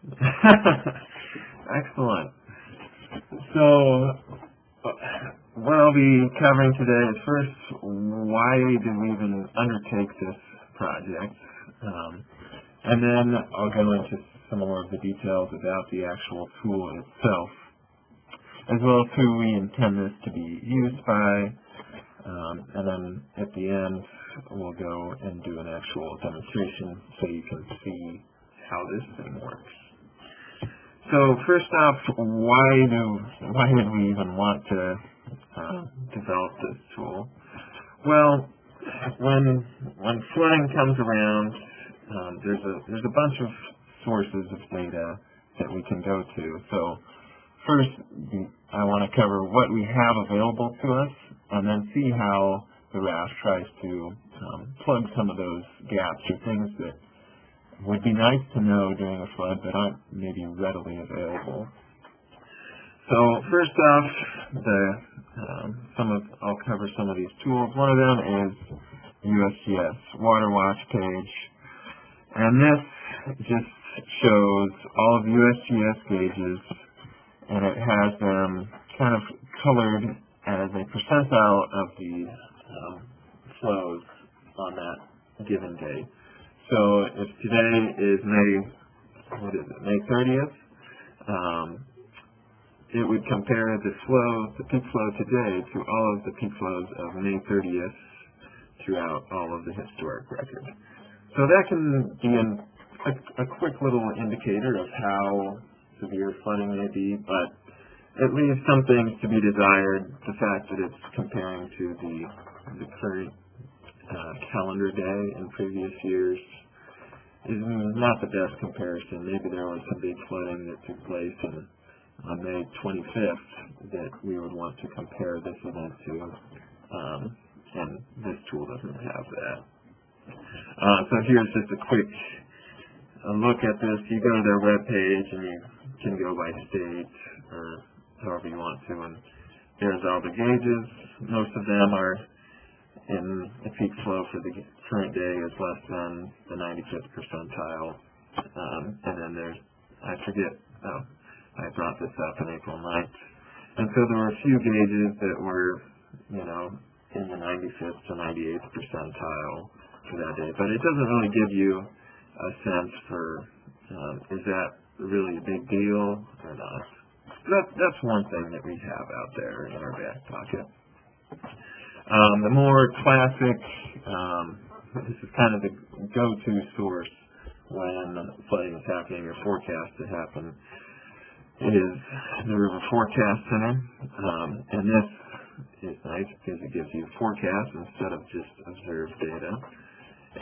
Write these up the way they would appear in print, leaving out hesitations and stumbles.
Excellent. So, what I'll be covering today is first, why did we even undertake this project? And then I'll go into some more of the details about the actual tool itself, as well as who we intend this to be used by, and then at the end we'll go and do an actual demonstration so you can see how this thing works. So first off, why did we even want to develop this tool? Well, when flooding comes around, there's a bunch of sources of data that we can go to. So first, I want to cover what we have available to us, and then see how the RAFT tries to plug some of those gaps or things that would be nice to know during a flood but aren't maybe readily available. So first off, I'll cover some of these tools. One of them is USGS Water Watch page, and this just shows all of USGS gauges, and it has them kind of colored as a percentile of the flows on that given day. So if today is May 30th, it would compare the peak flow today to all of the peak flows of May 30th throughout all of the historic record. So that can be a quick little indicator of how severe flooding may be, but it leaves some things to be desired. The fact that it's comparing to the current calendar day in previous years is not the best comparison. Maybe there was some big flooding that took place on May 25th that we would want to compare this event to, and this tool doesn't have that. So here's just a quick look at this. You go to their web page and you can go by state or however you want to, and there's all the gauges. Most of them are in the peak flow for the current day is less than the 95th percentile. And then there's, I brought this up on April 9th. And so there were a few gauges that were, in the 95th to 98th percentile for that day. But it doesn't really give you a sense for, is that really a big deal or not? That's one thing that we have out there in our back pocket. The more classic, this is kind of the go-to source when flooding is happening or forecast to happen, is the River Forecast Center. And this is nice because it gives you forecasts instead of just observed data.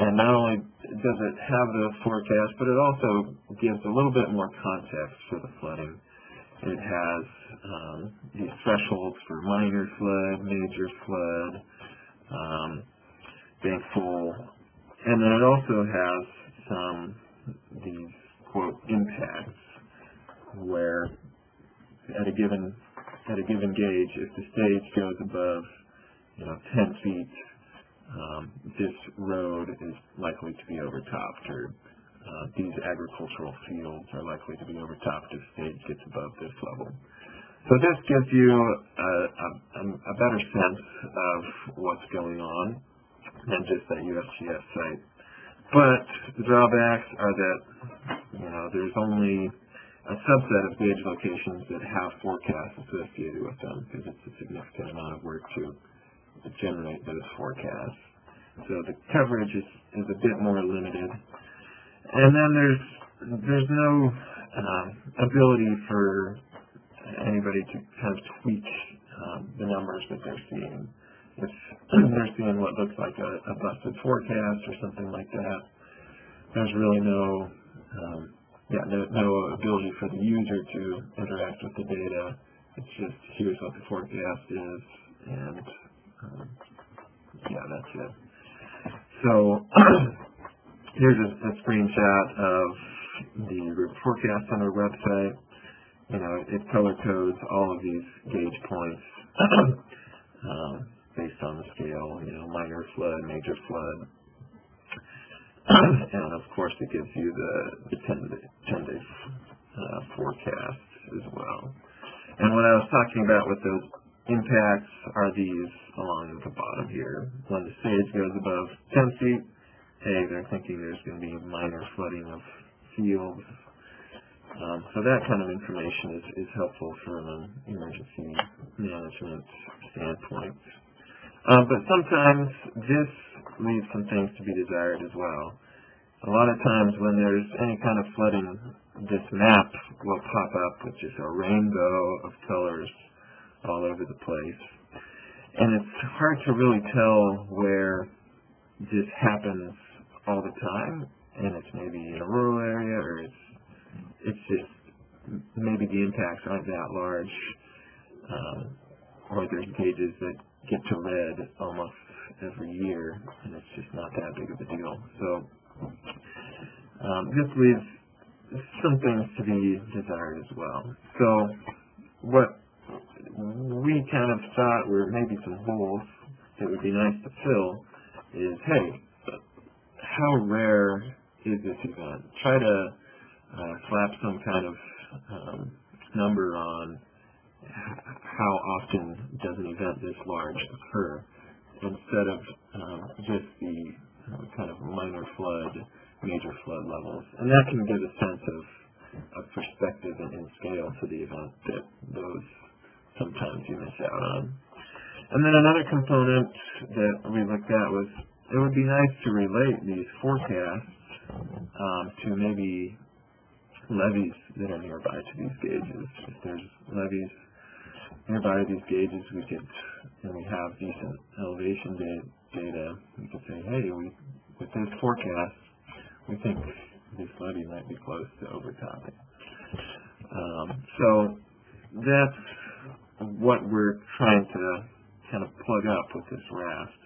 And not only does it have the forecast, but it also gives a little bit more context for the flooding. It has these thresholds for minor flood, major flood, bank full, and then it also has these quote impacts where at a given gauge, if the stage goes above 10 feet, this road is likely to be overtopped, or these agricultural fields are likely to be overtopped if stage gets above this level. So this gives you a better sense of what's going on than just that USGS site. But the drawbacks are that there's only a subset of gauge locations that have forecasts associated with them, because it's a significant amount of work to generate those forecasts. So the coverage is a bit more limited. And then there's no ability for anybody to kind of tweak the numbers that they're seeing. If they're seeing what looks like a busted forecast or something like that, there's really no ability for the user to interact with the data. It's just, here's what the forecast is, and that's it. So here's a screenshot of the River Forecast Center website. It color codes all of these gauge points based on the scale, minor flood, major flood. And of course it gives you the 10-day talking about what those impacts are these along the bottom here. When the stage goes above 10 feet, hey, they're thinking there's going to be minor flooding of fields. So that kind of information is helpful from an emergency management standpoint. But sometimes this leaves some things to be desired as well. A lot of times when there's any kind of flooding, this map will pop up with just a rainbow of colors all over the place. And it's hard to really tell where this happens all the time, and it's maybe in a rural area, or it's just maybe the impacts aren't that large, or there's gauges that get to red almost every year, and it's just not that big of a deal. So this leaves some things to be desired as well. So what we kind of thought were maybe some holes that would be nice to fill is, hey, how rare is this event? Try to slap some kind of number on how often does an event this large occur, instead of just the kind of minor flood, major flood levels. And that can give a sense of perspective and scale to the event that those sometimes you miss out on. And then another component that we looked at was it would be nice to relate these forecasts to maybe levees that are nearby to these gauges. If there's levees nearby to these gauges, we could, and we have decent elevation data, we could say, hey, with this forecast, we think this levee might be close to overtopping. So that's what we're trying to kind of plug up with this RAFT.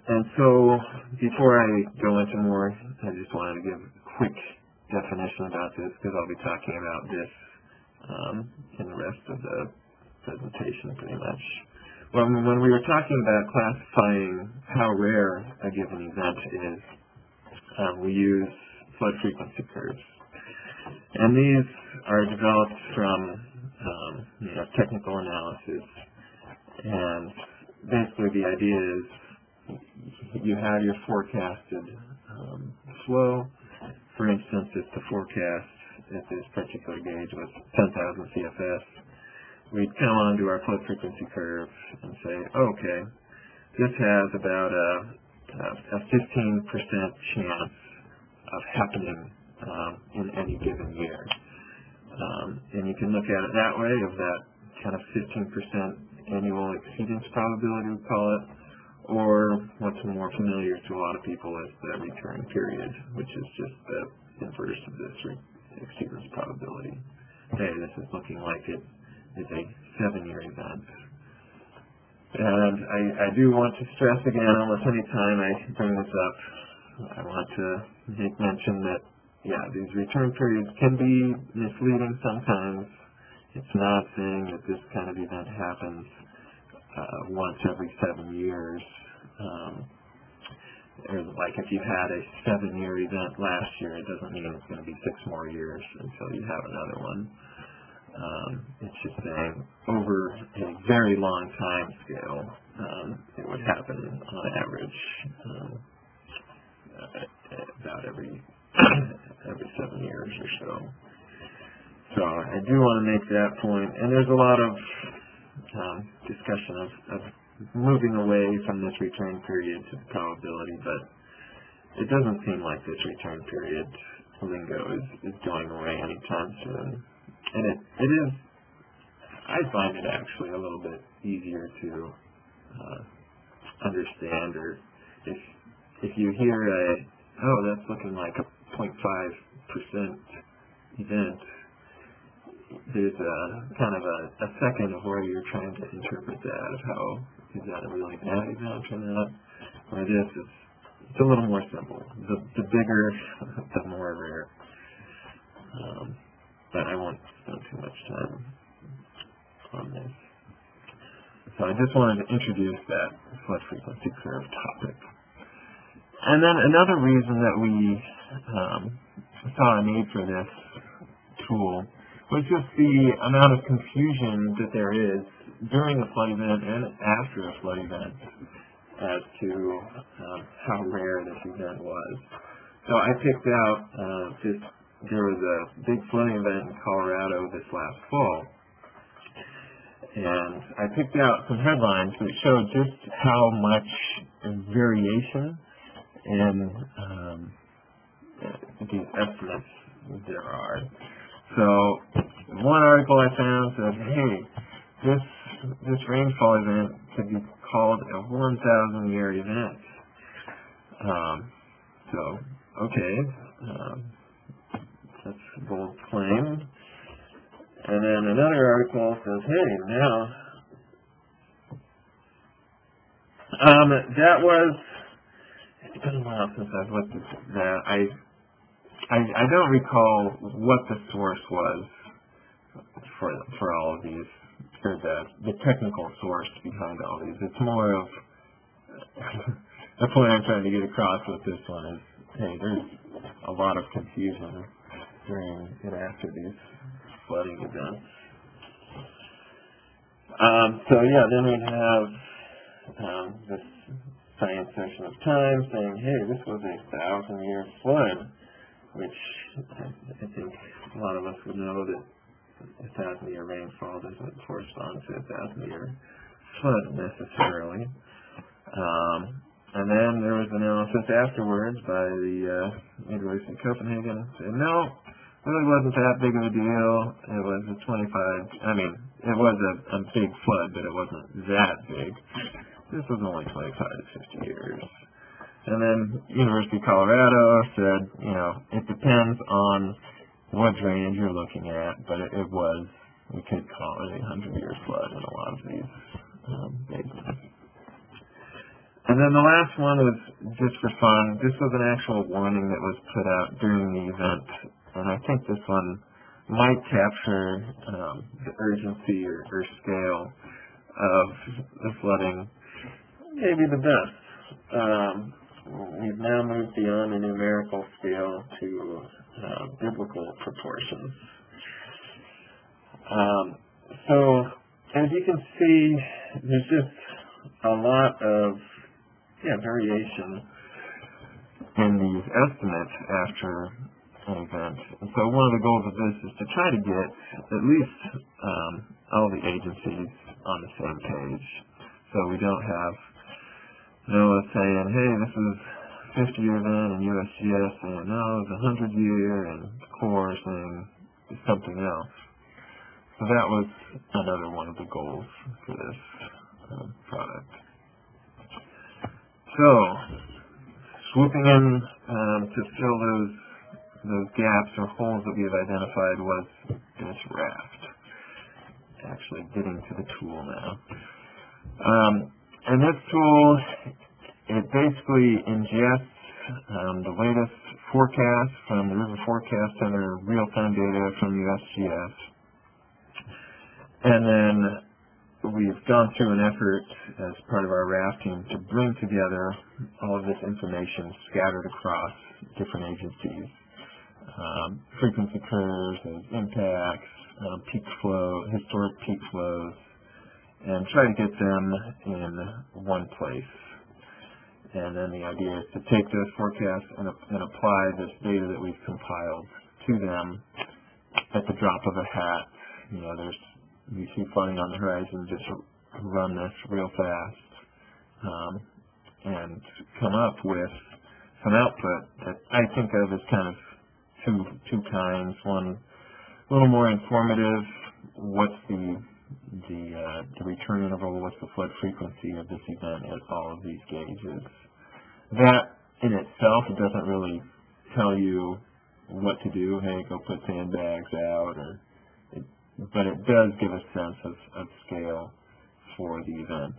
And so before I go into more, I just wanted to give a quick definition about this, because I'll be talking about this in the rest of the presentation pretty much. When we were talking about classifying how rare a given event is, we use flood frequency curves. And these are developed from technical analysis. And basically the idea is you have your forecasted flow. For instance, if the forecast at this particular gauge was 10,000 CFS, we'd come onto our flood frequency curve and say, okay, this has about a 15% chance of happening in any given year. And you can look at it that way, of that kind of 15% annual exceedance probability, we call it, or what's more familiar to a lot of people is the return period, which is just the inverse of this exceedance probability. Hey, this is looking like it is a 7-year event. And I do want to stress again, almost any time I bring this up, I want to make mention that, yeah, these return periods can be misleading sometimes. It's not saying that this kind of event happens once every 7 years. Or like if you had a 7-year event last year, it doesn't mean it's going to be 6 more years until you have another one. It's just saying over a very long time scale, it would happen on average about every 7 years or so. So I do want to make that point. And there's a lot of discussion of moving away from this return period to probability, but it doesn't seem like this return period lingo is going away anytime soon. And it is, I find it actually a little bit easier to understand, or if you hear that's looking like a 0.5% event, there's a kind of a second of where you're trying to interpret that, of how is that a really bad event or not, or this is, it's a little more simple. The bigger, the more rare. But I won't spend too much time on this. So I just wanted to introduce that flood frequency curve topic. And then another reason that we saw a need for this tool was just the amount of confusion that there is during a flood event and after a flood event as to how rare this event was. So I picked out there was a big flooding event in Colorado this last fall, and I picked out some headlines that showed just how much variation in these estimates there are. So one article I found said, hey, this rainfall event could be called a 1,000-year event. Okay, that's a bold claim. And then another article says, hey, now, that was, it's been a while since I've looked at that. I don't recall what the source was for all of these, or the technical source behind all these. It's more of, the point I'm trying to get across with this one is, hey, there's a lot of confusion during and after these flooding events. Then we have this science section of Time saying, hey, this was a 1,000-year flood, which I think a lot of us would know that a 1,000-year rainfall doesn't correspond to a 1,000-year flood necessarily. And then there was analysis afterwards by the University of Copenhagen and said, no, it really wasn't that big of a deal. It was a it was a big flood, but it wasn't that big. This was only 25 to 50 years. And then University of Colorado said, it depends on what drainage you're looking at, but we could call it a 100-year flood in a lot of these basins. And then the last one was just for fun. This was an actual warning that was put out during the event, and I think this one might capture the urgency or scale of the flooding maybe the best. We've now moved beyond a numerical scale to biblical proportions. So as you can see, there's just a lot of variation in these estimates after an event. And so one of the goals of this is to try to get at least all the agencies on the same page. So we don't have NOAA saying, hey, this is a 50-year event, and USGS saying, no, it's a 100-year, and Corps saying something else. So that was another one of the goals for this product. So, swooping in to fill those gaps or holes that we have identified was this RAFT. Actually getting to the tool now. And this tool, it basically ingests the latest forecast from the River Forecast Center, real-time data from USGS. And then we've gone through an effort as part of our RAFT team to bring together all of this information scattered across different agencies. Frequency curves, impacts, peak flow, historic peak flows, and try to get them in one place. And then the idea is to take those forecasts and apply this data that we've compiled to them at the drop of a hat. You see flooding on the horizon, just run this real fast and come up with some output that I think of as kind of two kinds. One, a little more informative. What's the return interval? What's the flood frequency of this event at all of these gauges? That in itself doesn't really tell you what to do. Hey, go put sandbags out, but it does give a sense of scale for the event.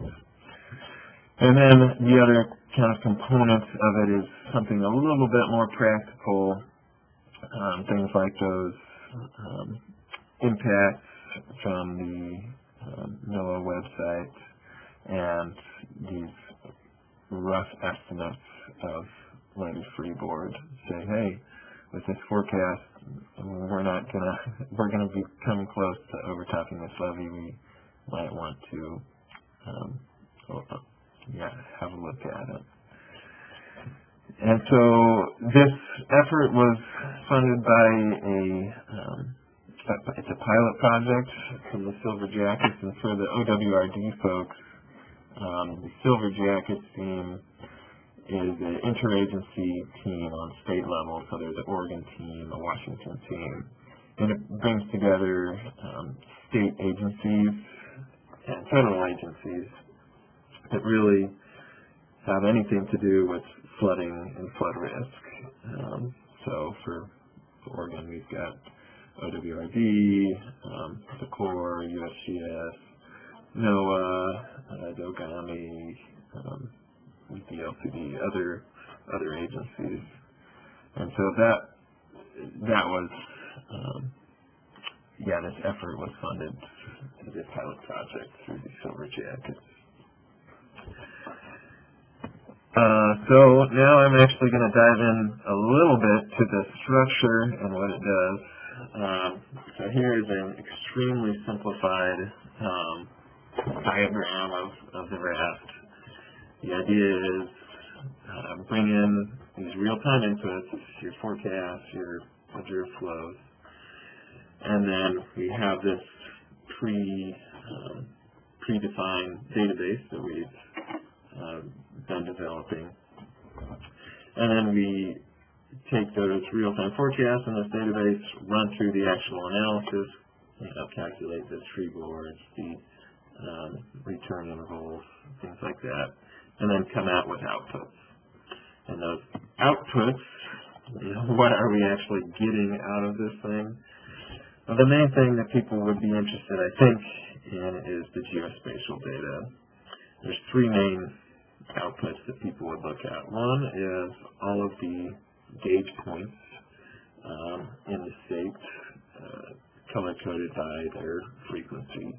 And then the other kind of component of it is something a little bit more practical, things like those impacts from the NOAA website and these rough estimates of landed freeboard. Say, hey, with this forecast, we're going to be coming close to overtopping this levee. We might want to have a look at it. And so this effort was funded by it's a pilot project from the Silver Jackets, and for the OWRD folks, the Silver Jackets team is an interagency team on state level, so there's an Oregon team, a Washington team, and it brings together state agencies and federal agencies that really have anything to do with flooding and flood risk. So for Oregon, we've got OWRD, the Corps, USGS, NOAA, DOGAMI, the LCD, other agencies, and so that was this effort was funded as a pilot project through the Silver Jackets. So now I'm actually going to dive in a little bit to the structure and what it does. So here is an extremely simplified diagram of the RAFT. The idea is bring in these real-time inputs, your forecasts, your observed flows, and then we have this predefined database that we've been developing. And then we take those real-time forecasts in this database, run through the actual analysis, calculate the tree boards, the return intervals, things like that, and then come out with outputs. And those outputs, what are we actually getting out of this thing? Well, the main thing that people would be interested, I think, in is the geospatial data. There's three main outputs that people would look at. One is all of the gauge points in the state, color-coded by their frequency.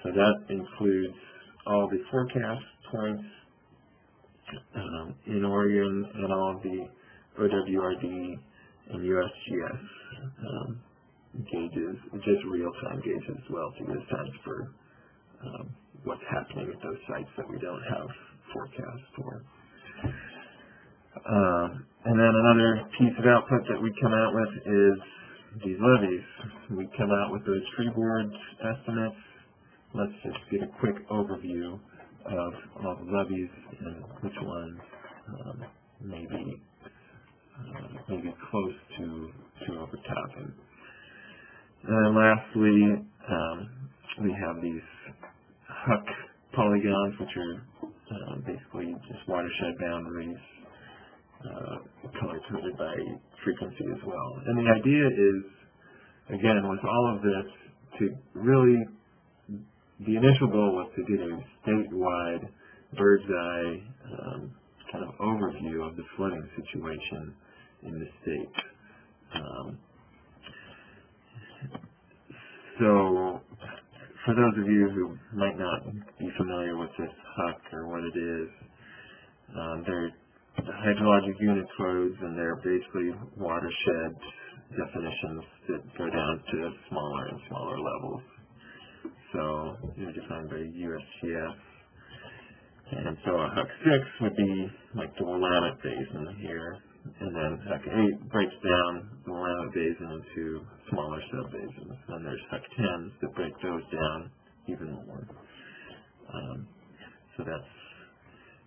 So that includes all the forecast points in Oregon and all of the OWRD and USGS gauges, just real-time gauges as well, to get a sense for what's happening at those sites that we don't have forecasts for. And then another piece of output that we come out with is these levees. We come out with those tree board estimates. Let's just get a quick overview of all the levees and which ones may be close to overtopping. And then lastly, we have these HUC polygons, which are basically just watershed boundaries, color-coded by frequency as well. And the idea is, again, with all of this, to really, the initial goal was to get a statewide, bird's-eye kind of overview of the flooding situation in the state. So, for those of you who might not be familiar with this HUC or what it is, they're the hydrologic unit codes, and they're basically watershed definitions that go down to smaller and smaller levels. So they're defined by USGS. And so a HUC 6 would be like the Willamette Basin here, and then HUC 8 breaks down the Willamette Basin into smaller sub-basins. And there's HUC 10s that break those down even more. So that's,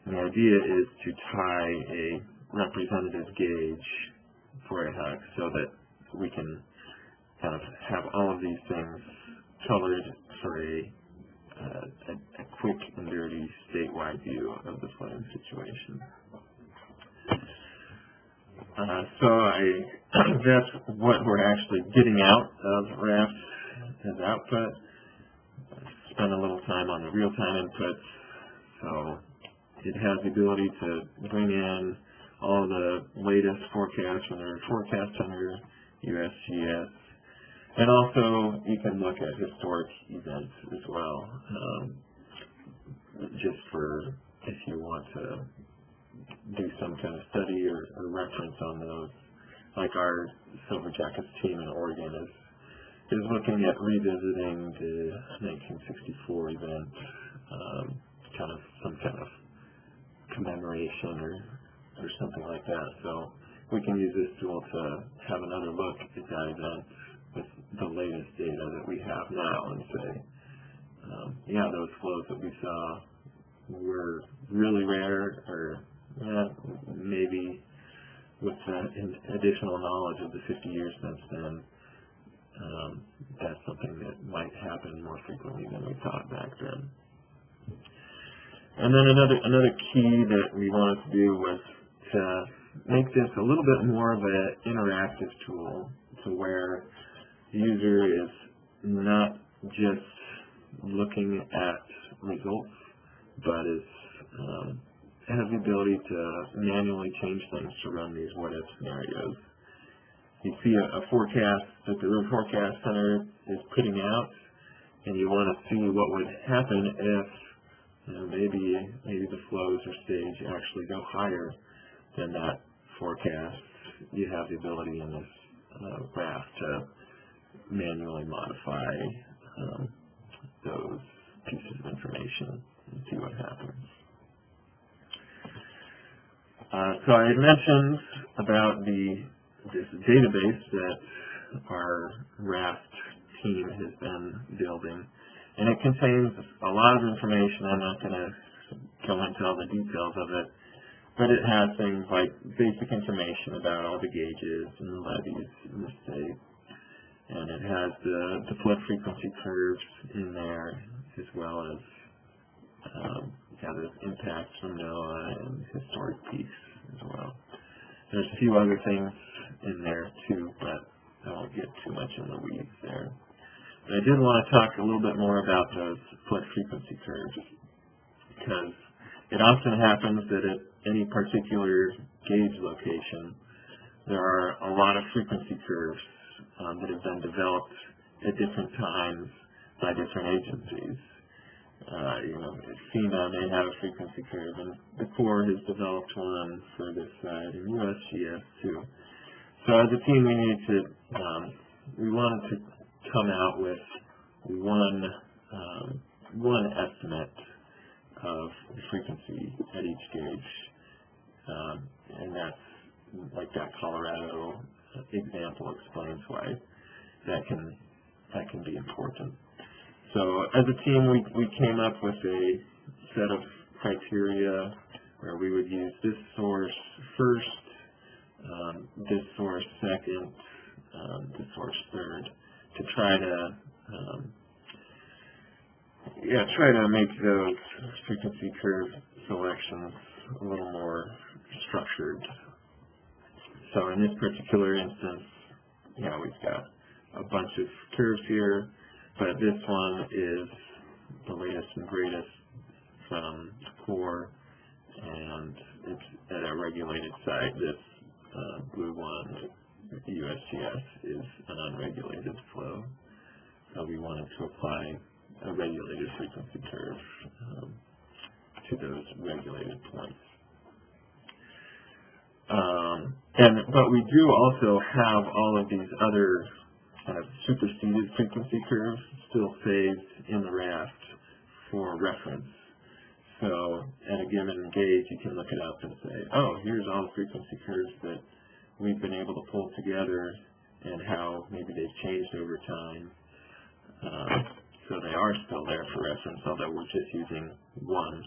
the idea is to tie a representative gauge for a HUC so that we can kind of have all of these things colored for a quick and dirty statewide view of the flooding situation. So that's what we're actually getting out of RAFT as output. Spend a little time on the real-time inputs. So it has the ability to bring in all the latest forecasts from the forecast center, USGS, and also you can look at historic events as well, just for if you want to do some kind of study or reference on those. like our Silver Jackets team in Oregon is looking at revisiting the 1964 event, some kind of commemoration or something like that. So we can use this tool to have another look at that event with the latest data that we have now and say, yeah, those flows that we saw were really rare, or maybe with additional knowledge of the 50 years since then, that's something that might happen more frequently than we thought back then. And then another key that we wanted to do was to make this a little bit more of an interactive tool, to where the user is not just looking at results, but has the ability to manually change things to run these what-if scenarios. You see a forecast that the River Forecast Center is putting out, and you want to see what would happen if maybe the flows or stage actually go higher than that forecast. You have the ability in this RAFT to manually modify those pieces of information and see what happens. So I had mentioned about this database that our RAFT team has been building, and it contains a lot of information. I'm not going to go into all the details of it, but it has things like basic information about all the gauges and the levees in the state, and it has the flood frequency curves in there, as well as there's impacts from NOAA and historic peaks as well. There's a few other things in there too, but I won't get too much in the weeds there. But I did want to talk a little bit more about those flood frequency curves, because it often happens that at any particular gauge location, there are a lot of frequency curves that have been developed at different times by different agencies. FEMA may have a frequency curve, and the Corps has developed one for this side, and USGS too. So as a team, we wanted to come out with one estimate of the frequency at each gauge, and that's like that Colorado example explains why that can be important. So as a team, we came up with a set of criteria where we would use this source first, this source second, this source third, to try to make those frequency curve selections a little more structured. So in this particular instance, we've got a bunch of curves here, but this one is the latest and greatest from the Corps, and it's at a regulated site. This blue one, the USGS, is an unregulated flow. So we wanted to apply a regulated frequency curve to those regulated points. But we do also have all of these other kind of superseded frequency curves still saved in the RAFT for reference. So at a given gauge, you can look it up and say, oh, here's all the frequency curves that we've been able to pull together and how maybe they've changed over time. So they are still there for reference, although we're just using one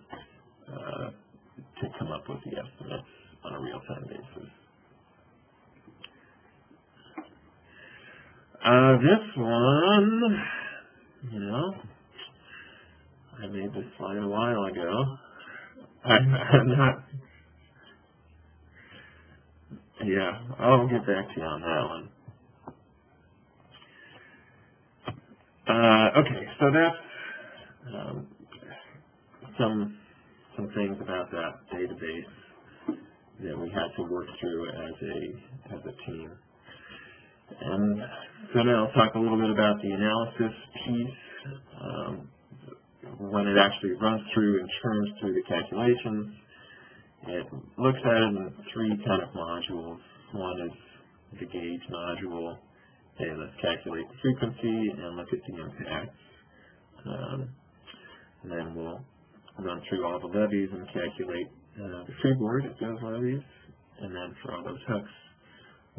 to come up with the estimates on a real-time basis. This one, I made this slide a while ago. I'm not, I'll get back to you on that one. Okay, so that's some things about that database that we had to work through as a team. And so now I'll talk a little bit about the analysis piece. When it actually runs through and churns through the calculations, it looks at it in three kind of modules. One is the gauge module. Okay, let's calculate the frequency and look at the impacts. And then we'll run through all the levies and calculate the freeboard at those levies. And then for all those hucks,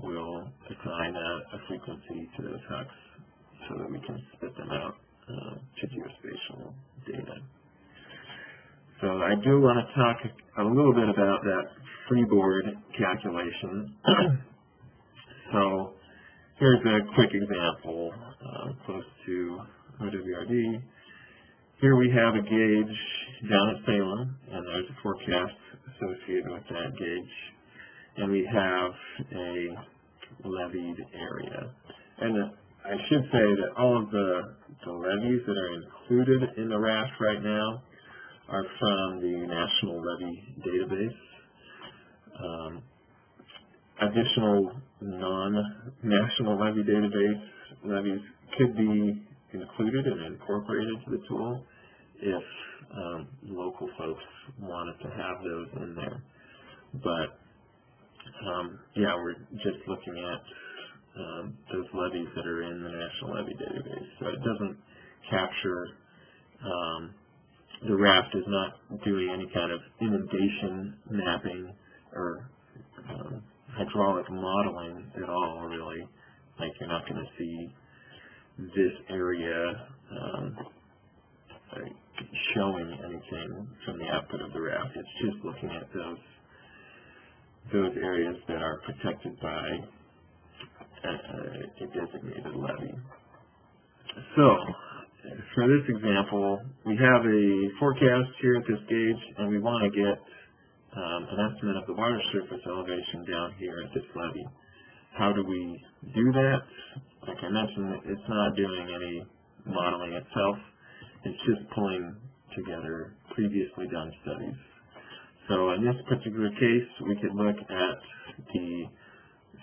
we'll assign a frequency to those hucks so that we can spit them out to geospatial data. So I do want to talk a little bit about that freeboard calculation. So here's a quick example close to OWRD. Here we have a gauge down at Salem, and there's a forecast associated with that gauge. And we have a levied area. And I should say that all of the levies that are included in the RAFT right now are from the National Levy Database. Additional non-National Levy Database levies could be included and incorporated to the tool if local folks wanted to have those in there. But yeah, we're just looking at those levies that are in the National Levy Database. So it doesn't capture, the RAFT is not doing any kind of inundation mapping or hydraulic modeling at all, really. Like, you're not going to see this area showing anything from the output of the RAFT. It's just looking at those areas that are protected by a designated levy. So, for this example, we have a forecast here at this gauge, and we want to get an estimate of the water surface elevation down here at this levy. How do we do that? Like I mentioned, it's not doing any modeling itself. It's just pulling together previously done studies. So in this particular case, we could look at the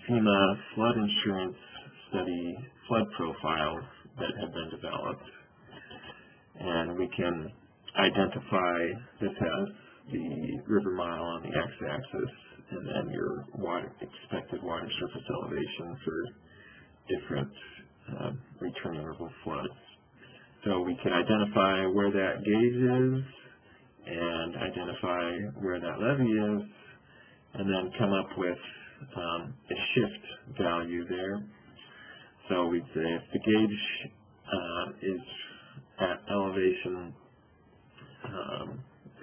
FEMA flood insurance study flood profiles that have been developed. And we can identify this as the river mile on the x-axis, and then your expected water surface elevation for different returning river floods. So we can identify where that gauge is and identify where that levy is, and then come up with a shift value there. So we'd say if the gauge is at elevation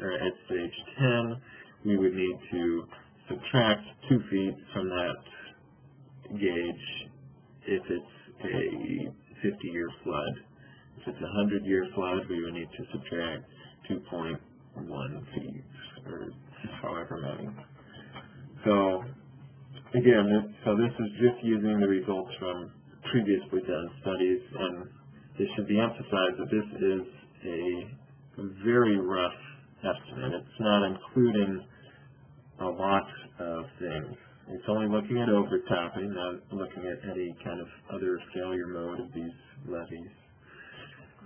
or at stage 10, we would need to subtract 2 feet from that gauge if it's a 50-year flood. If it's a 100-year flood, we would need to subtract 2.1 feet, or however many. So again, this is just using the results from previously done studies, and it should be emphasized that this is a very rough estimate. It's not including a lot of things. It's only looking at overtopping, not looking at any kind of other failure mode of these levees.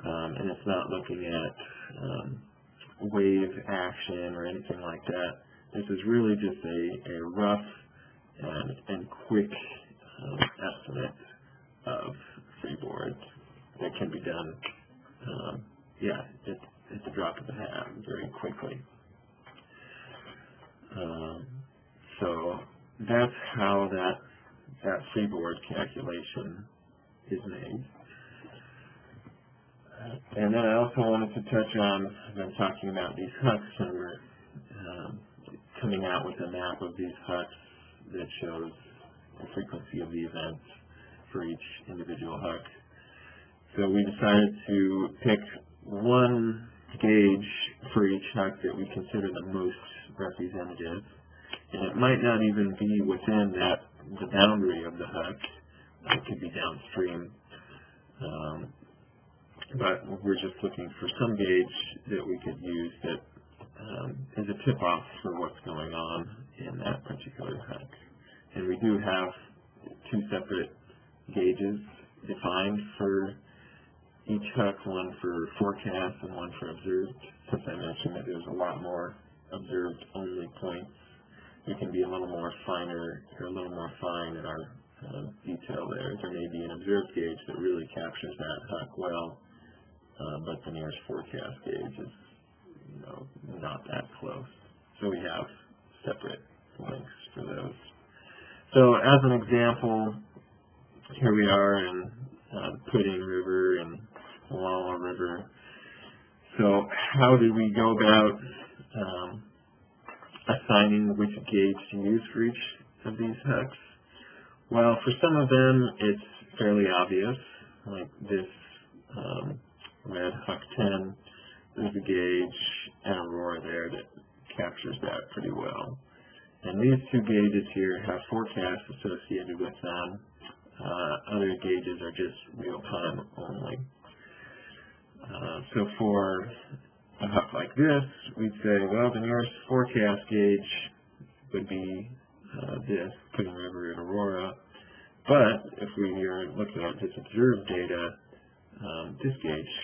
And it's not looking at wave action or anything like that. This is really just a rough and quick estimate of freeboard that can be done, at the drop of a hat very quickly. So that's how that freeboard calculation is made. And then I also wanted to touch on, I've been talking about these hucks, and we're coming out with a map of these hucks that shows the frequency of the events for each individual huck. So we decided to pick one gauge for each huck that we consider the most representative, and it might not even be within the boundary of the huck. It could be downstream. But we're just looking for some gauge that we could use that is a tip-off for what's going on in that particular huck. And we do have 2 separate gauges defined for each huck, one for forecast and one for observed. Since I mentioned that there's a lot more observed-only points, we can be a little more finer, or a little more fine in our detail there. There may be an observed gauge that really captures that huck well, but the nearest forecast gauge is, not that close. So we have separate links for those. So as an example, here we are in Pudding River and Wallah River. So how do we go about assigning which gauge to use for each of these hucks? Well, for some of them, it's fairly obvious, like this red huck 10. There's a gauge and aurora there that captures that pretty well. And these two gauges here have forecasts associated with them. Other gauges are just real-time only. So for a huck like this, we'd say, well, the nearest forecast gauge would be this, Pudding River and Aurora. But if we are looking at just observed data, this gauge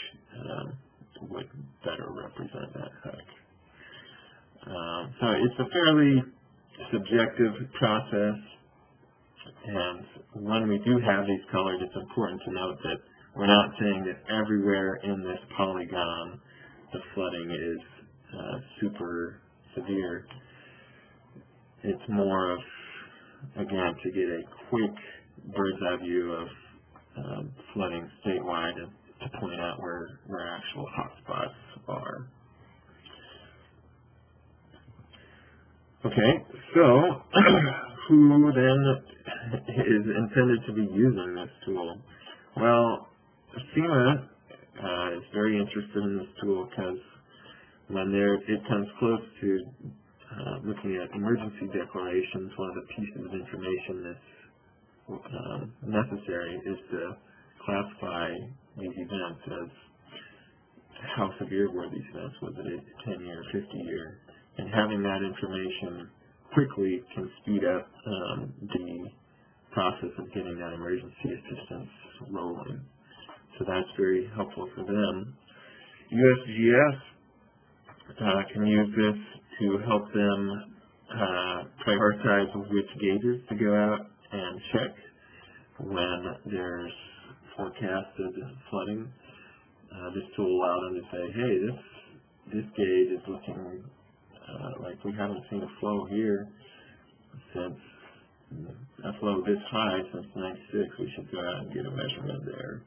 would better represent that huck. So it's a fairly subjective process, and when we do have these colors, it's important to note that we're not saying that everywhere in this polygon the flooding is super severe. It's more of, again, to get a quick bird's eye view of flooding statewide and to point out where actual hotspots are. Okay, so who then is intended to be using this tool? Well, FEMA is very interested in this tool because when it comes close to looking at emergency declarations, one of the pieces of information that's necessary is to classify these events as how severe were these events, was it a 10-year, 50-year, and having that information quickly can speed up the process of getting that emergency assistance rolling. So that's very helpful for them. USGS can use this to help them prioritize which gauges to go out and check when there's forecasted flooding. This tool allowed them to say, hey, this gauge is looking like we haven't seen a flow here since a flow this high since '96. We should go out and get a measurement there.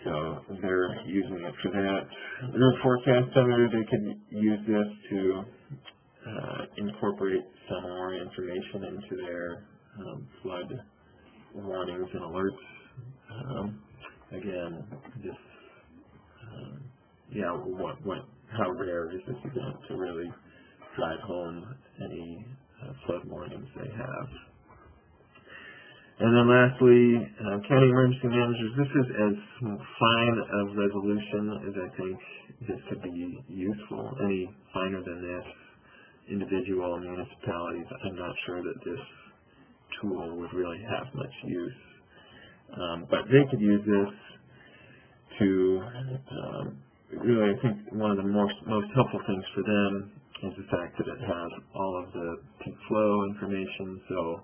So they're using it for that. Their forecast center, they could use this to incorporate some more information into their flood warnings and alerts. Again, this, how rare is this event to really drive home any flood warnings they have. And then lastly, county emergency managers, this is as fine of resolution as I think this could be useful. Any finer than this, individual municipalities, I'm not sure that this tool would really have much use. But they could use this to really, I think one of the most helpful things for them is the fact that it has all of the peak flow information. So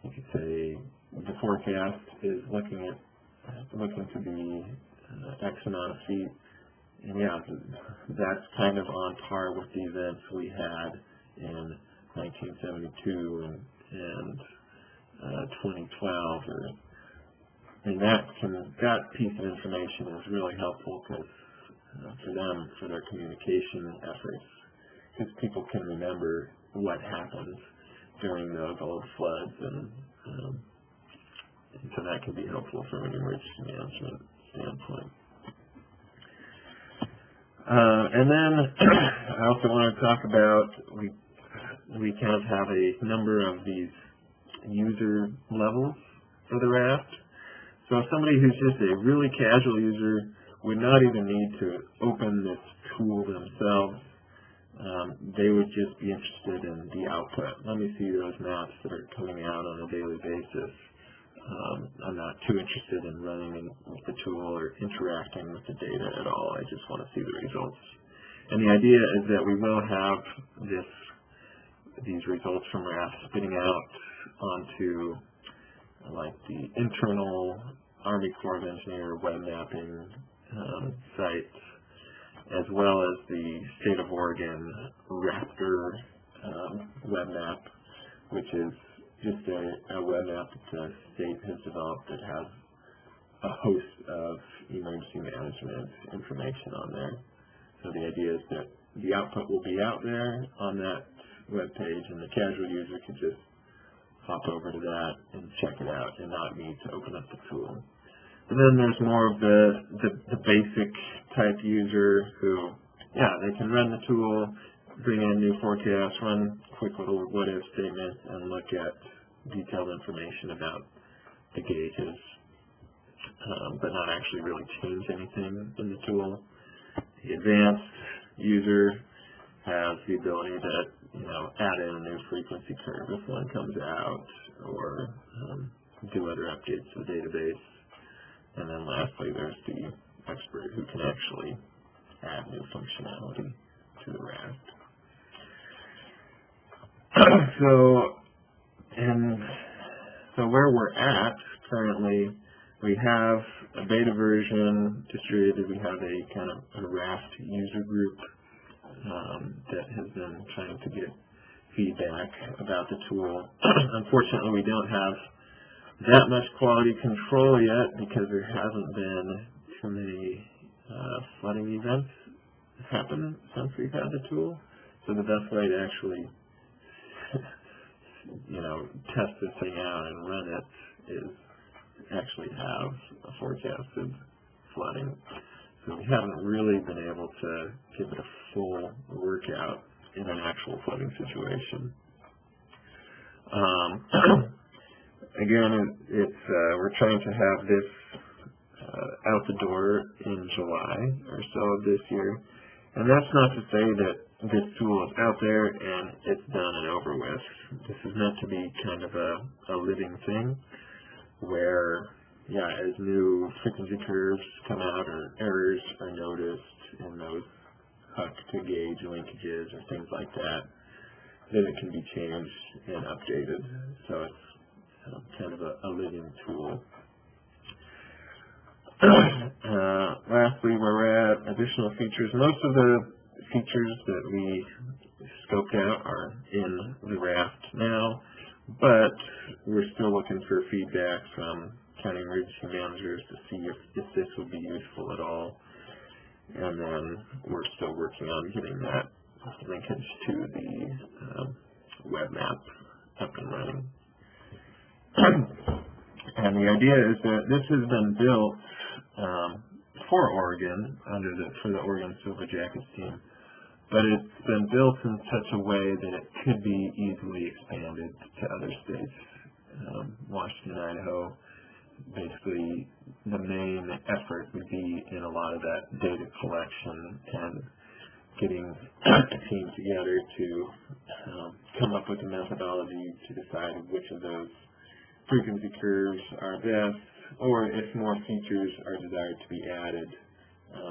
you could say the forecast is looking to be X amount of feet, and yeah, that's kind of on par with the events we had in 1972 and 2012. That piece of information is really helpful because for them, for their communication efforts, because people can remember what happened during those old floods, and so that can be helpful from an emergency management standpoint. And then I also want to talk about, we kind of have a number of these user levels for the RAFT. So somebody who's just a really casual user would not even need to open this tool themselves. They would just be interested in the output. Let me see those maps that are coming out on a daily basis. I'm not too interested in running with the tool or interacting with the data at all. I just want to see the results. And the idea is that we will have these results from RAFT spitting out onto like the internal Army Corps of Engineer web mapping sites, as well as the State of Oregon RAFTer web map, which is just a web map that the state has developed that has a host of emergency management information on there. So the idea is that the output will be out there on that web page, and the casual user can just hop over to that and check it out and not need to open up the tool. And then there's more of the basic type user who, they can run the tool, bring in new forecasts, run quick little what-if statements, and look at detailed information about the gauges, but not actually really change anything in the tool. The advanced user has the ability to, add in a new frequency curve if one comes out, or do other updates to the database. And then lastly, there's the expert who can actually add new functionality to the RAFT. So where we're at currently, we have a beta version distributed. We have a kind of a RAFT user group that has been trying to get feedback about the tool. Unfortunately, we don't have that much quality control yet because there hasn't been too many flooding events happen since we've had the tool. So the best way to actually test this thing out and run it is actually have a forecasted flooding. So we haven't really been able to give it a full workout in an actual flooding situation. Again, we're trying to have this out the door in July or so of this year. And that's not to say that this tool is out there and it's done and over with. This is meant to be kind of a living thing where, as new frequency curves come out or errors are noticed in those huck to gauge linkages or things like that, then it can be changed and updated. So it's kind of a living tool. Lastly, where we're at, additional features. Most of the features that we scoped out are in the RAFT now, but we're still looking for feedback from county emergency managers to see if this would be useful at all. And then we're still working on getting that linkage to the web map up and running. And the idea is that this has been built for Oregon for the Oregon Silver Jacket team, but it's been built in such a way that it could be easily expanded to other states. Washington, Idaho, basically the main effort would be in a lot of that data collection and getting a team together to come up with a methodology to decide which of those frequency curves are best, or if more features are desired to be added.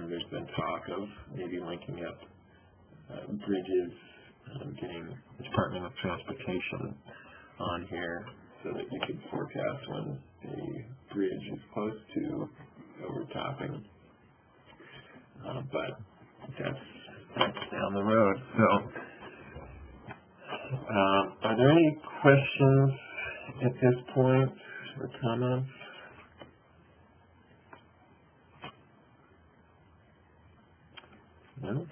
There's been talk of maybe linking up bridges, getting the Department of Transportation on here so that you can forecast when a bridge is close to overtopping. But that's down the road. So, are there any questions at this point or comments? No?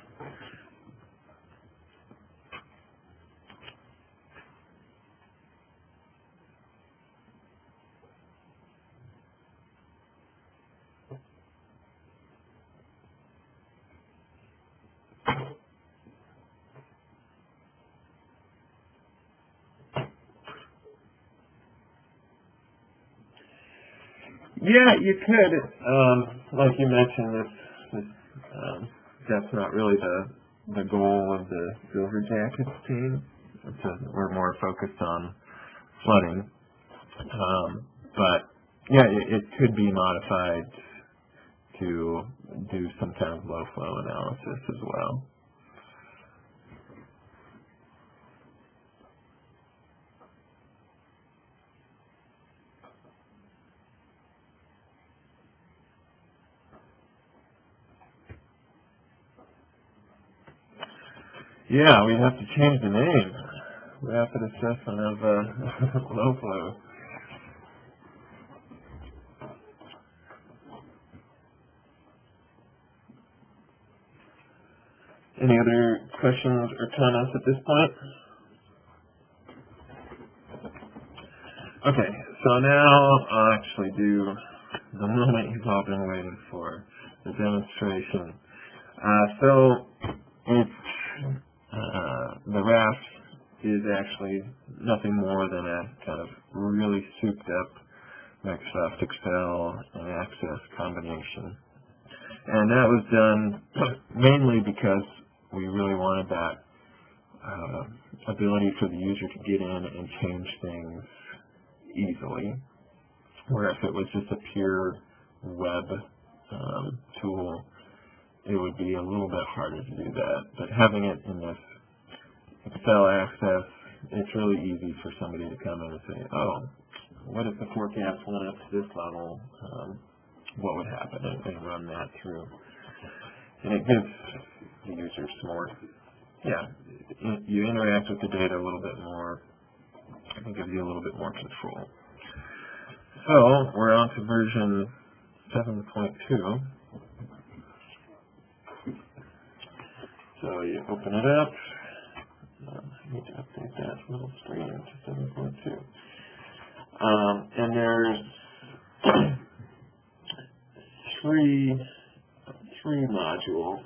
Yeah, you could. Like you mentioned, that's not really the goal of the Silver Jackets team. We're more focused on flooding. But yeah, it could be modified to do some kind of low flow analysis as well. Yeah, we have to change the name. Rapid assessment of low flow. Any other questions or comments at this point? Okay, so now I'll actually do the moment you've all been waiting for, the demonstration. So it's the RAFT is actually nothing more than a kind of really souped up Microsoft Excel and Access combination. And that was done mainly because we really wanted that ability for the user to get in and change things easily, where if it was just a pure web tool, it would be a little bit harder to do that. But having it in this Excel access, it's really easy for somebody to come in and say, oh, what if the forecast went up to this level? What would happen? And run that through. And it gives the user some more, you interact with the data a little bit more. It gives you a little bit more control. So we're on to version 7.2. So you open it up. I need to update that little screen to 7.2. And there's three modules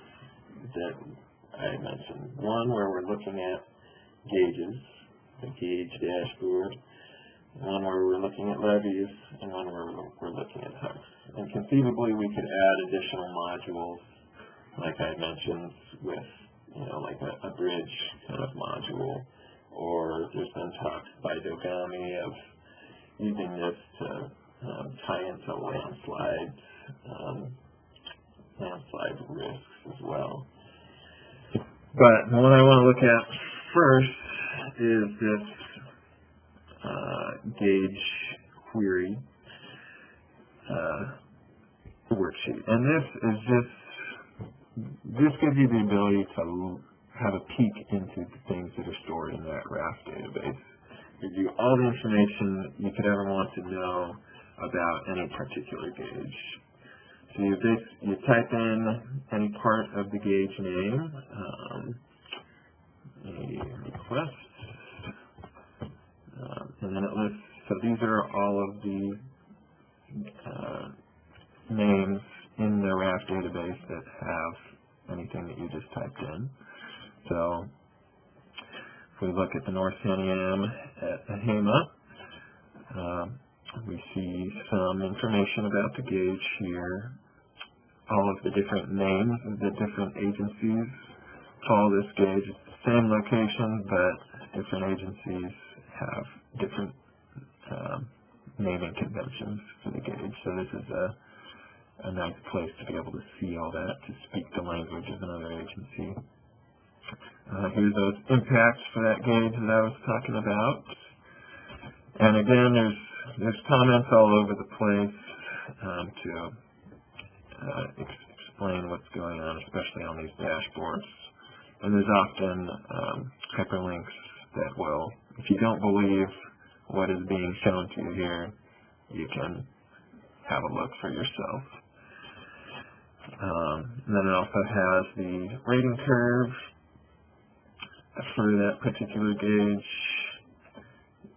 that I mentioned. One where we're looking at gauges, the gauge dashboard. One where we're looking at levees, and one where we're looking at hooks. And conceivably, we could add additional modules, like I mentioned, with like a bridge kind of module, or there's been talks by Dogami of using this to tie into landslide risks as well. But the one I want to look at first is this gauge query worksheet, and this gives you the ability to have a peek into the things that are stored in that RAFT database. Gives you all the information you could ever want to know about any particular gauge. So you type in any part of the gauge name, a request, and then it lists, so these are all of the names in the RAFT database that have anything that you just typed in. So if we look at the North Santiam at Ahema, we see some information about the gauge here. All of the different names of the different agencies call this gauge. It's the same location, but different agencies have different naming conventions for the gauge. So this is a nice place to be able to see all that, to speak the language of another agency. Here's those impacts for that gauge that I was talking about. And again, there's comments all over the place to explain what's going on, especially on these dashboards. And there's often hyperlinks that will, if you don't believe what is being shown to you here, you can have a look for yourself. And then it also has the rating curve for that particular gauge.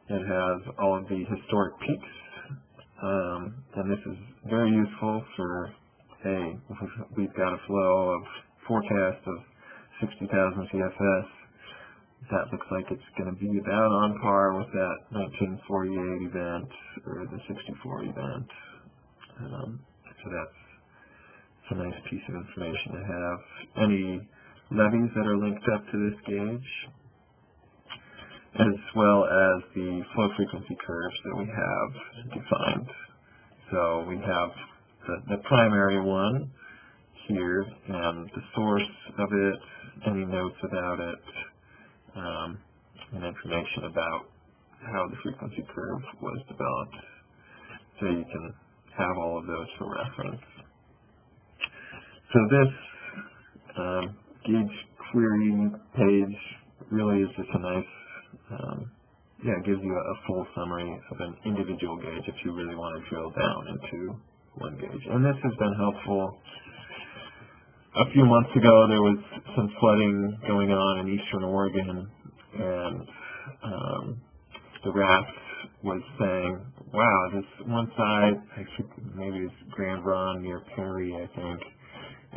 It has all of the historic peaks, and this is very useful for, hey, we've got a flow of forecast of 60,000 CFS. That looks like it's going to be about on par with that 1948 event or the 64 event. So that's a nice piece of information to have. Any levees that are linked up to this gauge, as well as the flow frequency curves that we have defined. So we have the primary one here, and the source of it, any notes about it, and information about how the frequency curve was developed. So you can have all of those for reference. So this gauge query page really is just a nice, it gives you a full summary of an individual gauge if you really want to drill down into one gauge. And this has been helpful. A few months ago, there was some flooding going on in eastern Oregon, and the RAFT was saying, wow, this one side, maybe it's Grand Ron near Perry, I think,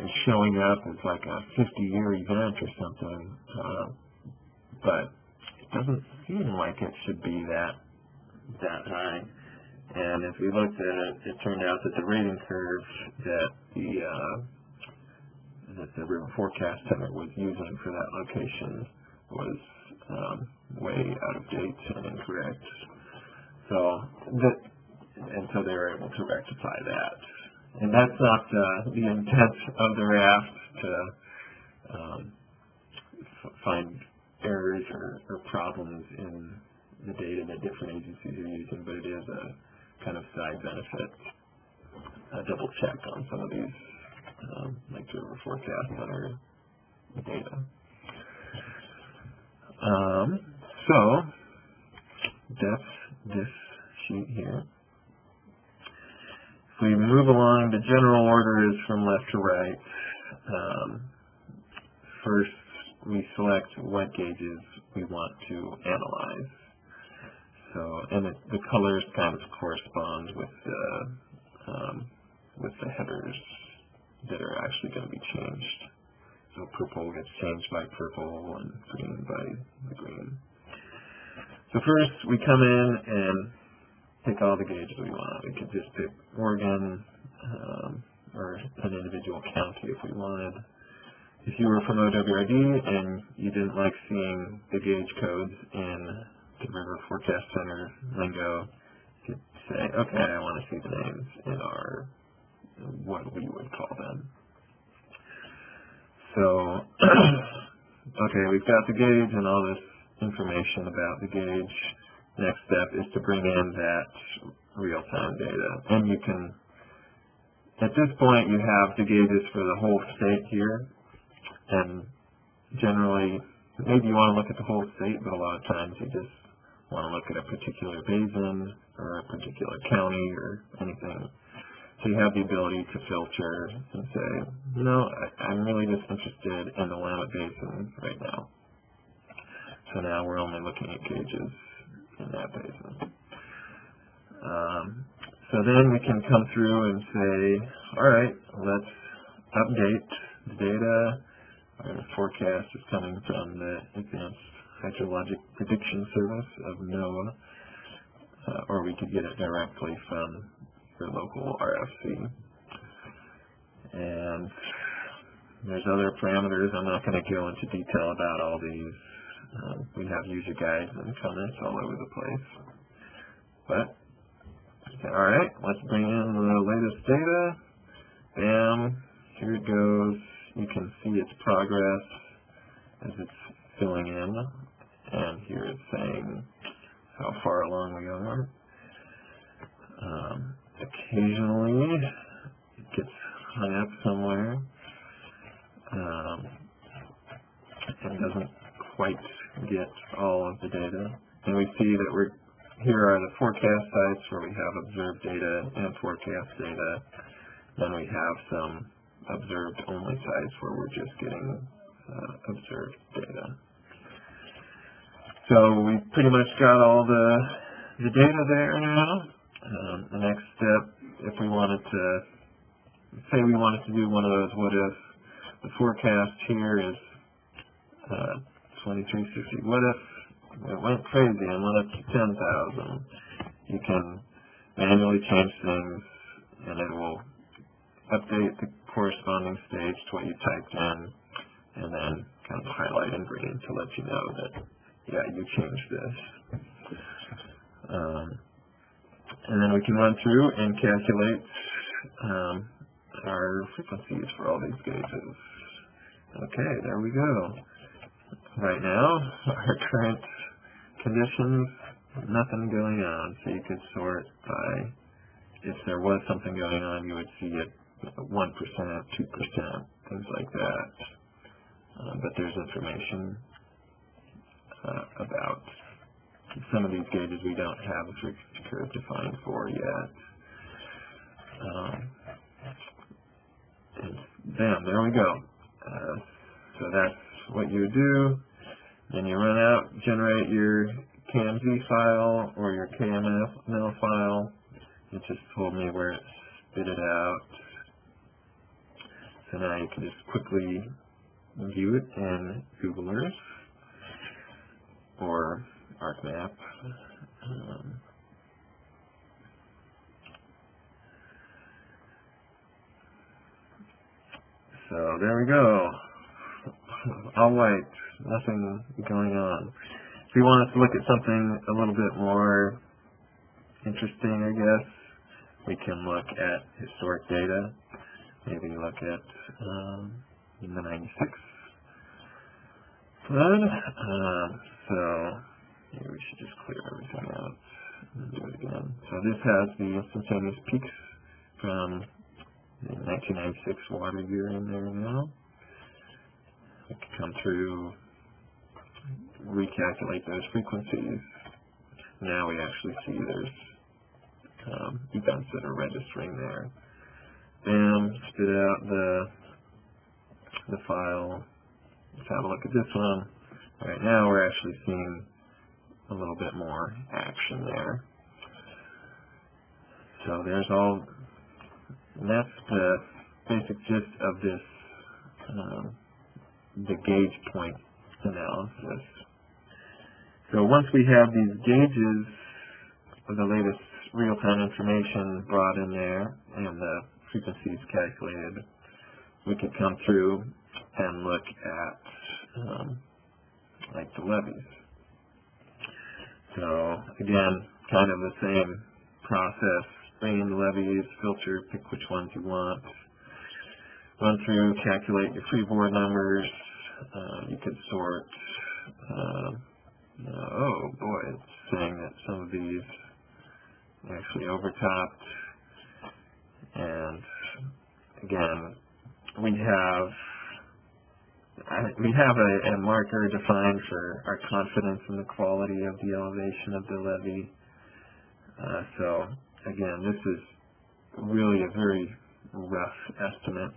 is showing up as like a 50-year event or something, but it doesn't seem like it should be that high. And as we looked at it, it turned out that the rating curve that the River Forecast Center was using for that location was way out of date and incorrect. So they were able to rectify that. And that's not the intent of the RAFT to find errors or problems in the data that different agencies are using, but it is a kind of side benefit, a double check on some of these, like the River Forecast Center data. So that's this sheet here. If we move along, the general order is from left to right. First, we select what gauges we want to analyze. So, and the colors kind of correspond with the headers that are actually going to be changed. So purple gets changed by purple and green by the green. So first, we come in and pick all the gauges we want. We could just pick Oregon or an individual county if we wanted. If you were from OWRD and you didn't like seeing the gauge codes in the River Forecast Center lingo, you could say, okay, I want to see the names in our, what we would call them. So, okay, we've got the gauge and all this information about the gauge. Next step is to bring in that real-time data. And you can, at this point, you have the gauges for the whole state here. And generally, maybe you want to look at the whole state, but a lot of times you just want to look at a particular basin or a particular county or anything. So you have the ability to filter and say, you know, I'm really just interested in the Willamette Basin right now. So now we're only looking at gauges in that basin. So then we can come through and say, all right, let's update the data. Our forecast is coming from the Advanced Hydrologic Prediction Service of NOAA, or we could get it directly from your local RFC. And there's other parameters. I'm not going to go into detail about all these. We have user guides and comments all over the place. But, okay, all right, let's bring in the latest data. Bam, here it goes. You can see its progress as it's filling in. And here it's saying how far along we are. Occasionally, it gets hung up somewhere and doesn't quite get all of the data. And we see that here are the forecast sites where we have observed data and forecast data. Then we have some observed only sites where we're just getting observed data. So we pretty much got all the data there now. The next step, if we wanted to, say we wanted to do one of those what if, the forecast here is 2360. What if it went crazy and went up to 10,000? You can manually change things and it will update the corresponding stage to what you typed in and then kind of highlight in green to let you know that, yeah, you changed this. And then we can run through and calculate our frequencies for all these gauges. Okay, there we go. Right now, our current conditions, nothing going on. So you could sort by, if there was something going on, you would see it 1%, 2%, things like that. but there's information about some of these gauges we don't have a frequency curve defined for yet. And bam, there we go. So that's what you do. Then you run out, generate your KMZ file or your KML file. It just told me where it spit it out. So now you can just quickly view it in Google Earth or ArcMap. So there we go. All white, nothing going on. If you want us to look at something a little bit more interesting, I guess, we can look at historic data. Maybe look at the 96 flood. So maybe we should just clear everything out and do it again. So this has the instantaneous peaks from the 1996 water year in there now. We can come through, recalculate those frequencies. Now we actually see there's events that are registering there. Bam, spit out the file. Let's have a look at this one. All right, now we're actually seeing a little bit more action there. So there's all, and that's the basic gist of this, the gauge point analysis. So once we have these gauges of the latest real-time information brought in there and the frequencies calculated, we can come through and look at like the levees. So again, kind of the same process. Bring in the levees, filter, pick which ones you want, run through, calculate your freeboard numbers. You could sort. Oh boy, it's saying that some of these actually overtopped. And again, we have a marker defined for our confidence in the quality of the elevation of the levee. So again, this is really a very rough estimate.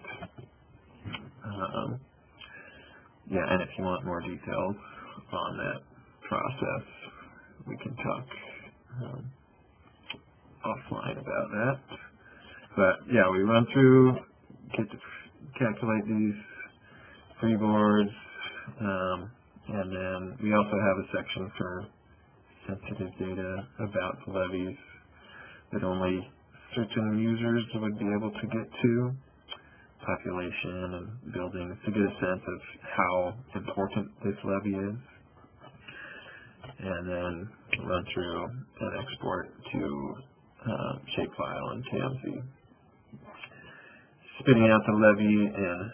Yeah, and if you want more details on that process, we can talk offline about that. But yeah, we run through, get to calculate these freeboards, and then we also have a section for sensitive data about the levees that only certain users would be able to get to, population and buildings, to get a sense of how important this levee is, and then run through and export to shapefile and KMZ. Spitting out the levee and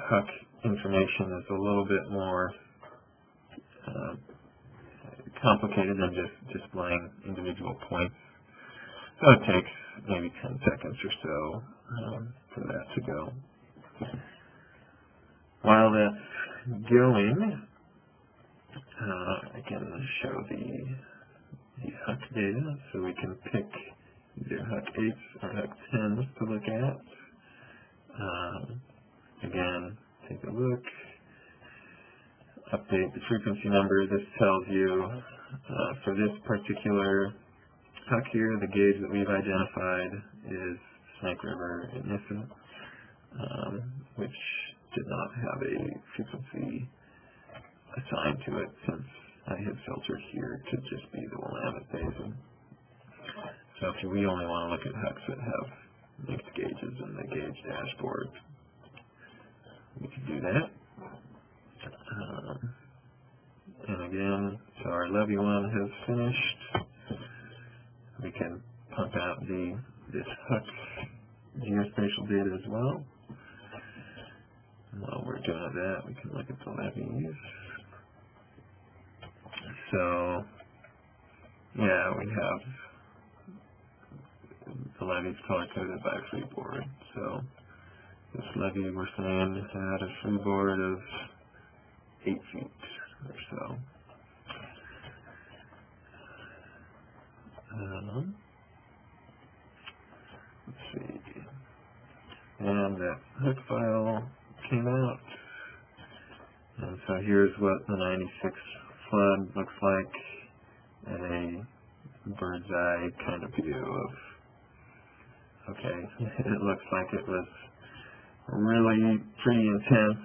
HUC information is a little bit more complicated than just displaying individual points. So it takes maybe 10 seconds or so for that to go. While that's going, I can show the HUC data, so we can pick either HUC 8s or HUC 10s to look at. Again, take a look, update the frequency number. This tells you for this particular HUC here, the gauge that we've identified is Snake River in Nissa, which did not have a frequency assigned to it since I had filtered here to just be the Willamette Basin. So if we only want to look at HUCs that have linked gauges in the gauge dashboard, we can do that. And again, so our levee one has finished. We can pump out this HUC geospatial data as well. And while we're doing that, we can look at the levees. So, yeah, we have the levees color-coded by freeboard. So this levee we're saying had a freeboard of 8 feet or so. Let's see. And that hook file came out. And so here's what the 96 flood looks like at a bird's eye kind of view of, okay, it looks like it was really pretty intense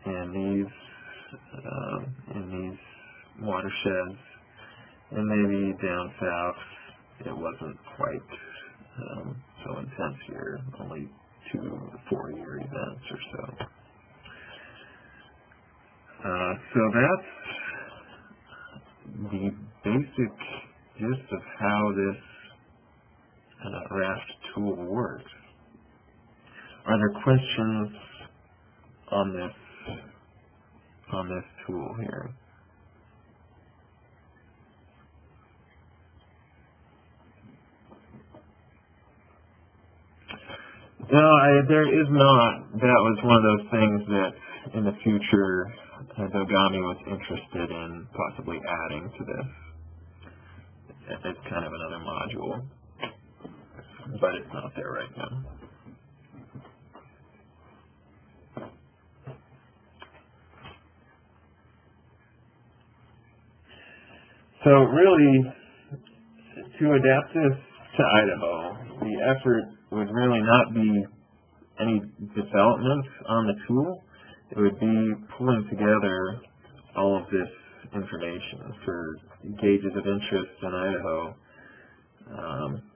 in these watersheds, and maybe down south it wasn't quite so intense here, only 2 4-year events or so. So that's the basic gist of how this RAFT tool works. Are there questions on this tool here? No, there is not. That was one of those things that in the future Dogami was interested in possibly adding to this. It's kind of another module, but it's not there right now. So really, to adapt this to Idaho, the effort would really not be any development on the tool. It would be pulling together all of this information for gauges of interest in Idaho,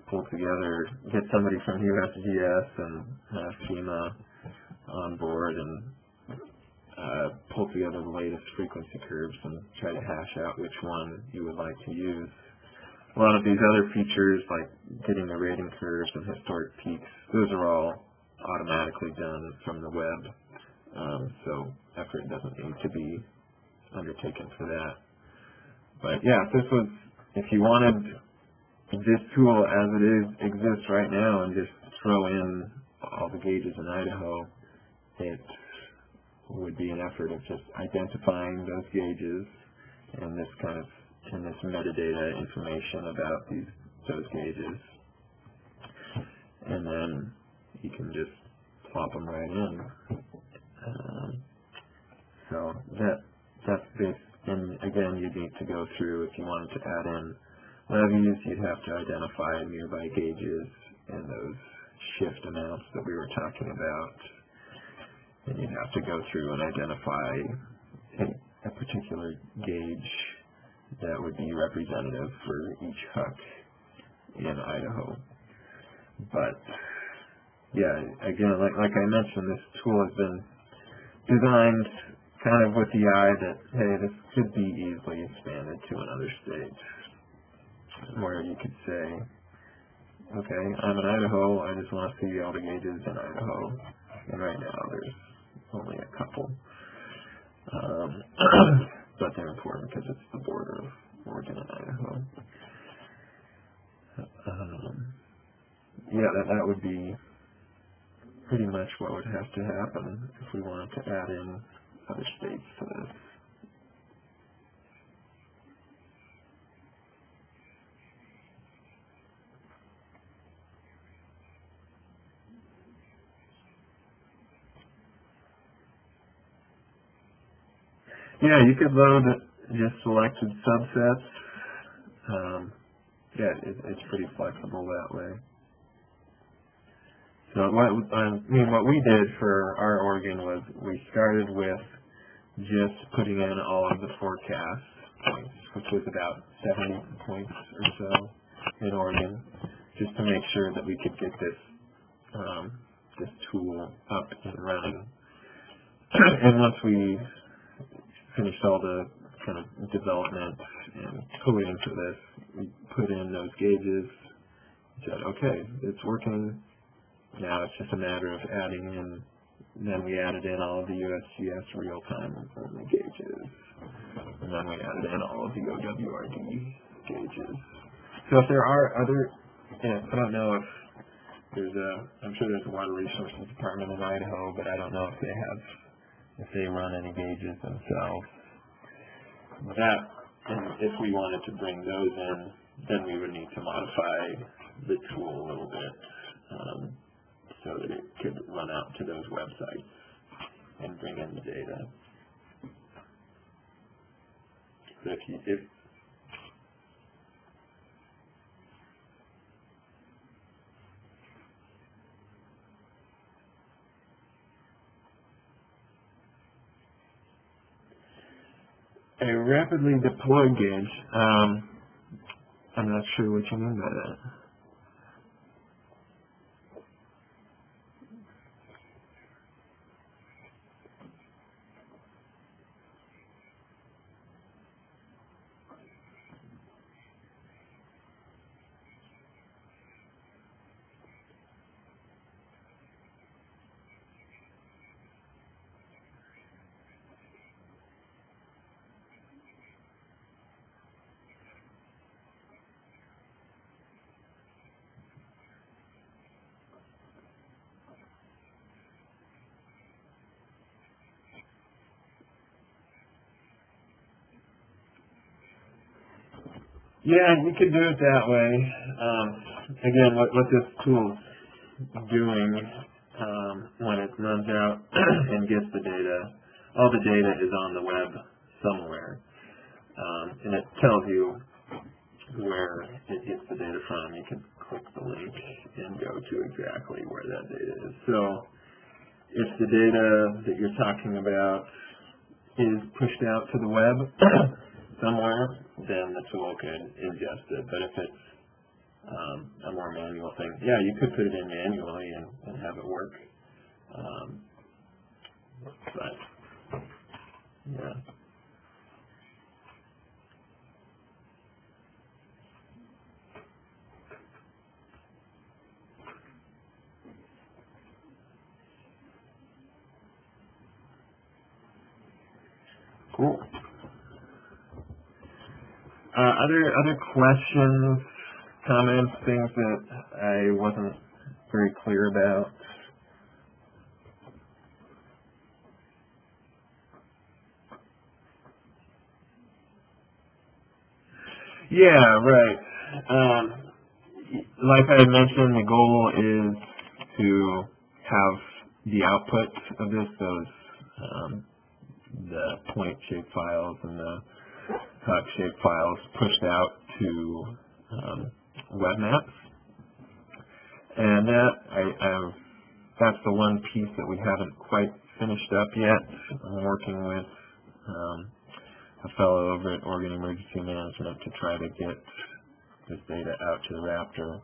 pull together, get somebody from USGS and FEMA on board and pull together the latest frequency curves and try to hash out which one you would like to use. A lot of these other features, like getting the rating curves and historic peaks, those are all automatically done from the web. So effort doesn't need to be undertaken for that. But yeah, if you wanted this tool as it exists right now and just throw in all the gauges in Idaho, it would be an effort of just identifying those gauges and this metadata information about those gauges, and then you can just plop them right in. So that's this, and again, you need to go through, if you wanted to add in levees, you'd have to identify nearby gauges and those shift amounts that we were talking about, and you'd have to go through and identify a particular gauge that would be representative for each huck in Idaho. But yeah, again, like I mentioned, this tool has been designed kind of with the eye that, hey, this could be easily expanded to another state, where you could say, okay, I'm in Idaho, I just want to see all the gauges in Idaho, and right now there's only a couple. But they're important because it's the border of Oregon and Idaho. Yeah, that would be pretty much what would have to happen if we wanted to add in other states to this. Yeah, you could load just selected subsets. Yeah, it's pretty flexible that way. So what we did for our Oregon was we started with just putting in all of the forecast points, which was about 70 points or so in Oregon, just to make sure that we could get this tool up and running. And once we finished all the kind of development and coding for this, we put in those gauges, said, okay, it's working. Now it's just a matter of adding in, then we added in all of the USGS real-time only gauges, and then we added in all of the OWRD gauges. So if there are other, I don't know if there's I'm sure there's a Water Resources Department in Idaho, but I don't know if they have if they run any gauges themselves. That, and if we wanted to bring those in, then we would need to modify the tool a little bit so that it could run out to those websites and bring in the data. So if a rapidly deployed gauge, I'm not sure what you mean by that. Yeah, you could do it that way. Again, what this tool's doing when it runs out and gets the data, all the data is on the web somewhere, and it tells you where it gets the data from. You can click the link and go to exactly where that data is. So if the data that you're talking about is pushed out to the web somewhere, then the tool could ingest it. But if it's a more manual thing, yeah, you could put it in manually and have it work. But, yeah. Cool. Other questions, comments, things that I wasn't very clear about? Yeah, right. Like I had mentioned, the goal is to have the output of this, the point shape files and the puck shape files pushed out to web maps, and that's the one piece that we haven't quite finished up yet. I'm working with a fellow over at Oregon Emergency Management to try to get this data out to the Raptor.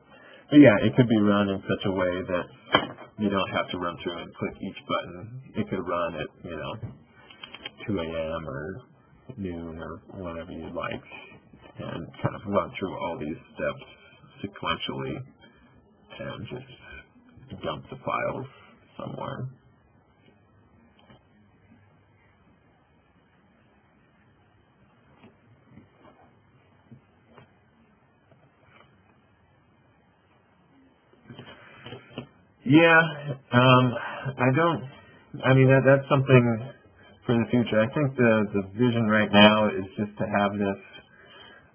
But yeah, it could be run in such a way that you don't have to run through and click each button. It could run at 2 a.m. or noon or whenever you'd like, and kind of run through all these steps sequentially and just dump the files somewhere. Yeah, that's something for the future. I think the vision right now is just to have this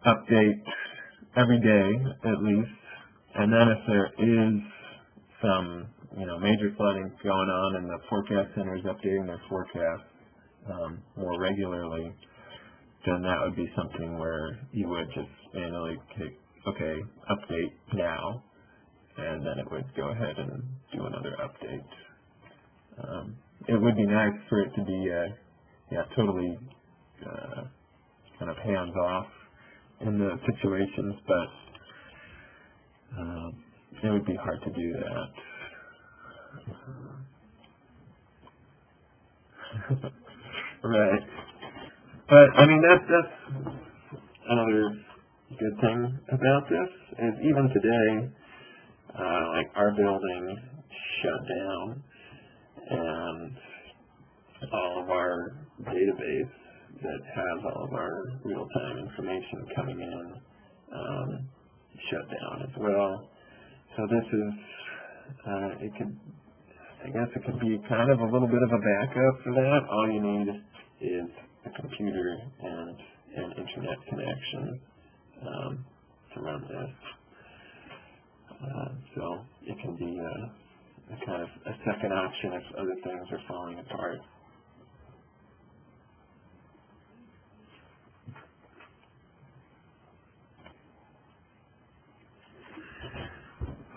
update every day at least, and then if there is some major flooding going on and the forecast center is updating their forecast more regularly, then that would be something where you would just manually take, okay, update now, and then it would go ahead and do another update. It would be nice for it to be totally kind of hands-off in the situations, but it would be hard to do that. Right. But, that's another good thing about this, is even today, like our building shut down, and all of our database that has all of our real-time information coming in shut down as well. So this is, it could I guess it could be kind of a little bit of a backup for that. All you need is a computer and an internet connection to run this. So it can be a kind of a second option if other things are falling apart.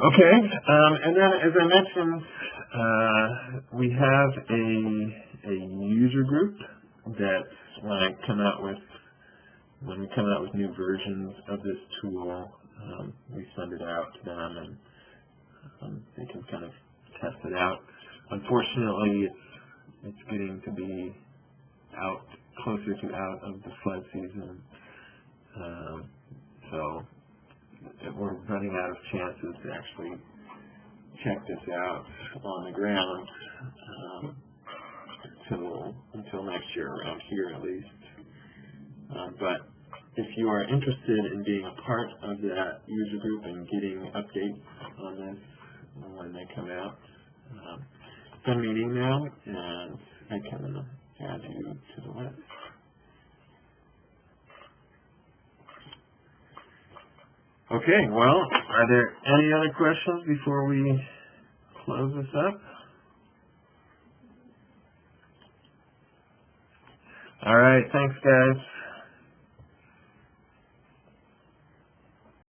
Okay, and then as I mentioned, we have a user group that when we come out with new versions of this tool, we send it out to them and they can kind of test it out. Unfortunately, it's getting to be closer to out of the flood season, so we're running out of chances to actually check this out on the ground until next year, around here at least. But if you are interested in being a part of that user group and getting updates on this when they come out, send me an email and I can add you to the list. Okay, well, are there any other questions before we close this up? All right, thanks, guys.